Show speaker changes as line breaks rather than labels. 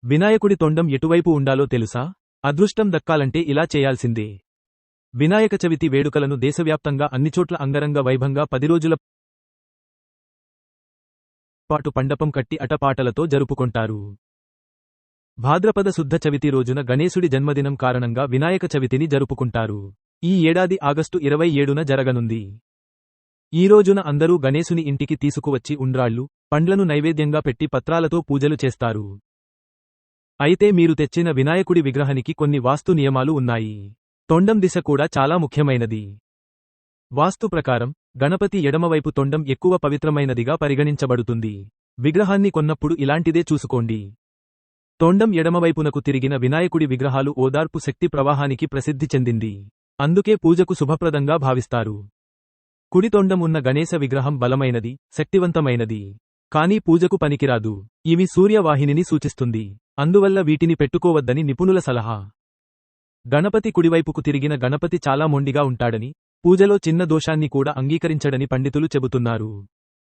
వినాయకుడి తొండం ఎటువైపు ఉండాలో తెలుసా? అదృష్టం దక్కాలంటే ఇలా చేయాల్సిందే. వినాయక చవితి వేడుకలను దేశవ్యాప్తంగా అన్నిచోట్ల అంగరంగ వైభంగా 10 రోజుల పాటు పండపం కట్టి అటపాటలతో జరుపుకొంటారు. భాద్రపద శుద్ధ చవితి రోజున గణేశుడి జన్మదినం కారణంగా వినాయక చవితిని జరుపుకుంటారు. ఈ ఏడాది ఆగస్టు 27న జరగనుంది. ఈ రోజున అందరూ గణేశుని ఇంటికి తీసుకువచ్చి ఉండ్రాళ్ళు, పండ్లను నైవేద్యంగా పెట్టి పత్రాలతో పూజలు చేస్తారు. అయితే మీరు తెచ్చిన వినాయకుడి విగ్రహానికి కొన్ని వాస్తు నియమాలు ఉన్నాయి. తొండం దిశ కూడా చాలా ముఖ్యమైనది. వాస్తు ప్రకారం గణపతి ఎడమవైపు తొండం ఎక్కువ పవిత్రమైనదిగా పరిగణించబడుతుంది. విగ్రహాన్ని కొన్నప్పుడు ఇలాంటిదే చూసుకోండి. తొండం ఎడమవైపునకు తిరిగిన వినాయకుడి విగ్రహాలు ఓదార్పు శక్తి ప్రవాహానికి ప్రసిద్ధి చెందింది. అందుకే పూజకు శుభప్రదంగా భావిస్తారు. కుడి తొండం ఉన్న గణేశ విగ్రహం బలమైనది, శక్తివంతమైనది. కానీ పూజకు పనికిరాదు. ఇవి సూర్యవాహినిని సూచిస్తుంది. అందువల్ల వీటిని పెట్టుకోవద్దని నిపుణుల సలహా. గణపతి కుడివైపుకు తిరిగిన గణపతి చాలా మొండిగా ఉంటాడని, పూజలో చిన్న దోషాన్ని కూడా అంగీకరించడని పండితులు చెబుతున్నారు.